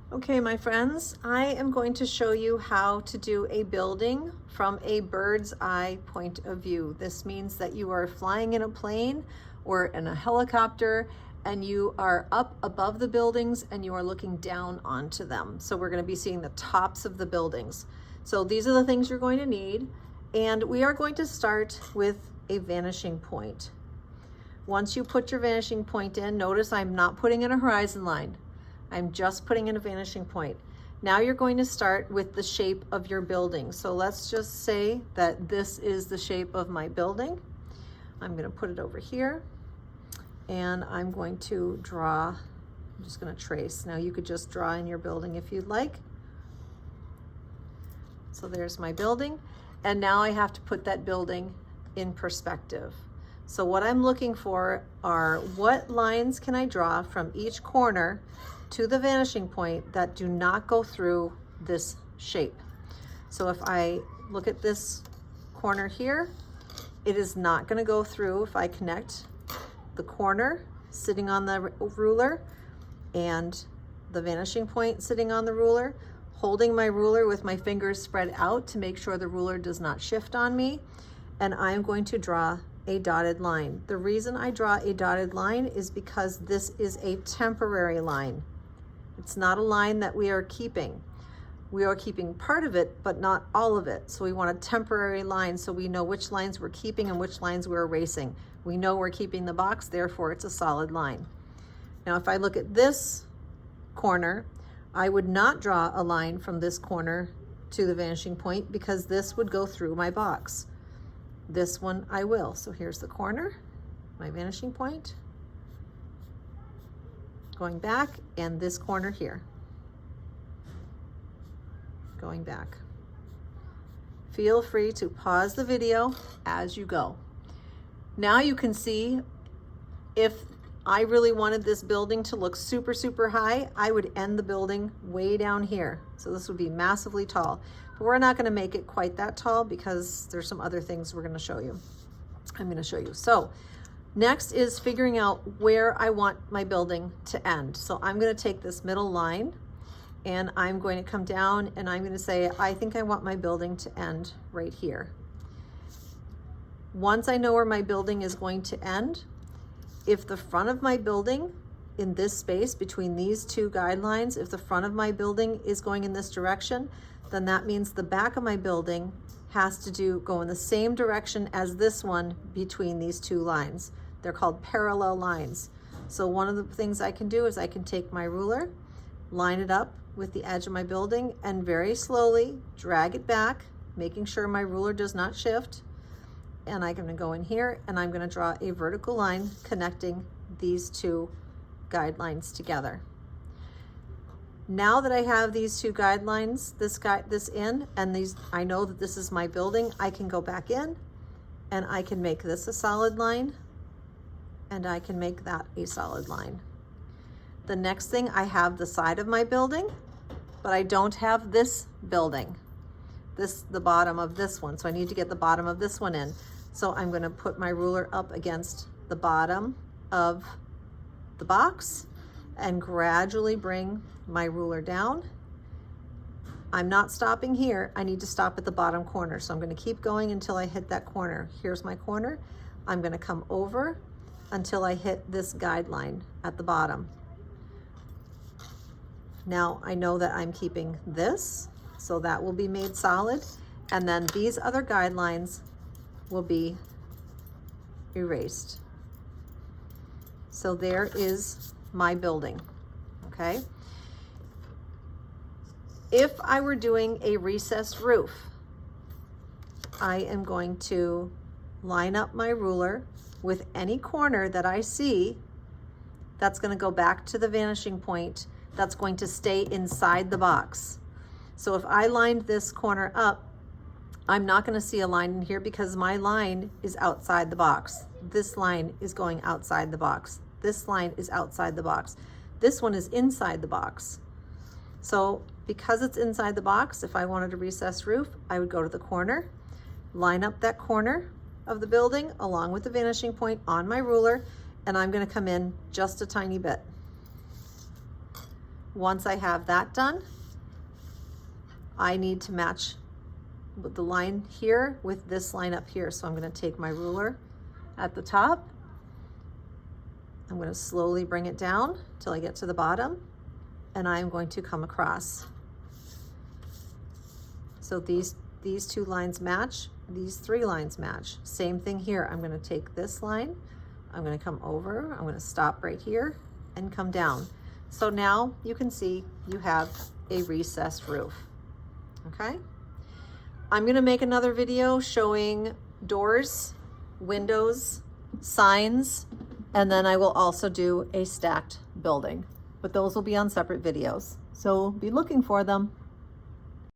Okay, my friends, I am going to show you how to do a building from a bird's eye point of view. This means that you are flying in a plane or in a helicopter and you are up above the buildings and you are looking down onto them. So we're going to be seeing the tops of the buildings. So these are the things you're going to need. And we are going to start with a vanishing point. Once you put your vanishing point in, notice I'm not putting in a horizon line. I'm just putting in a vanishing point. Now you're going to start with the shape of your building. So let's just say that this is the shape of my building. I'm going to put it over here and I'm going to draw. I'm just going to trace. Now you could just draw in your building if you'd like. So there's my building. And now I have to put that building in perspective. So what I'm looking for are what lines can I draw from each corner to the vanishing point that do not go through this shape. So if I look at this corner here, it is not going to go through if I connect the corner sitting on the ruler and the vanishing point sitting on the ruler, holding my ruler with my fingers spread out to make sure the ruler does not shift on me, and I'm going to draw a dotted line. The reason I draw a dotted line is because this is a temporary line. It's not a line that we are keeping. We are keeping part of it, but not all of it. So we want a temporary line so we know which lines we're keeping and which lines we're erasing. We know we're keeping the box, therefore it's a solid line. Now if I look at this corner, I would not draw a line from this corner to the vanishing point because this would go through my box. This one I will. So here's the corner, my vanishing point, going back, and this corner here, going back. Feel free to pause the video as you go. Now you can see if I really wanted this building to look super, super high, I would end the building way down here. So this would be massively tall. But we're not going to make it quite that tall because there's some other things we're going to show you. I'm going to show you. So next is figuring out where I want my building to end. So I'm going to take this middle line and I'm going to come down and I'm going to say, I think I want my building to end right here. Once I know where my building is going to end, if the front of my building in this space between these two guidelines, if the front of my building is going in this direction, then that means the back of my building has to go in the same direction as this one between these two lines. They're called parallel lines. So one of the things I can do is I can take my ruler, line it up with the edge of my building, and very slowly drag it back, making sure my ruler does not shift. And I'm going to go in here and I'm going to draw a vertical line connecting these two guidelines together. Now that I have these two guidelines, this in, and these, I know that this is my building, I can go back in and I can make this a solid line and I can make that a solid line. The next thing, I have the side of my building, but I don't have this building, the bottom of this one. So I need to get the bottom of this one in. So I'm going to put my ruler up against the bottom of the box and gradually bring my ruler down. I'm not stopping here. I need to stop at the bottom corner. So I'm going to keep going until I hit that corner. Here's my corner. I'm going to come over until I hit this guideline at the bottom. Now I know that I'm keeping this, so that will be made solid. And then these other guidelines will be erased. So there is my building, okay? If I were doing a recessed roof, I am going to line up my ruler with any corner that I see that's going to go back to the vanishing point that's going to stay inside the box. So if I lined this corner up, I'm not going to see a line in here because my line is outside the box. This line is going outside the box. This line is outside the box. This one is inside the box. So because it's inside the box, if I wanted a recessed roof, I would go to the corner, line up that corner of the building along with the vanishing point on my ruler, and I'm going to come in just a tiny bit. once I have that done, I need to match with the line here with this line up here. So I'm going to take my ruler at the top. I'm going to slowly bring it down till I get to the bottom, and I'm going to come across. So these two lines match, these three lines match. Same thing here. I'm going to take this line, I'm going to come over, I'm going to stop right here and come down. So now you can see you have a recessed roof. Okay? I'm going to make another video showing doors, windows, signs, and then I will also do a stacked building. But those will be on separate videos. So be looking for them.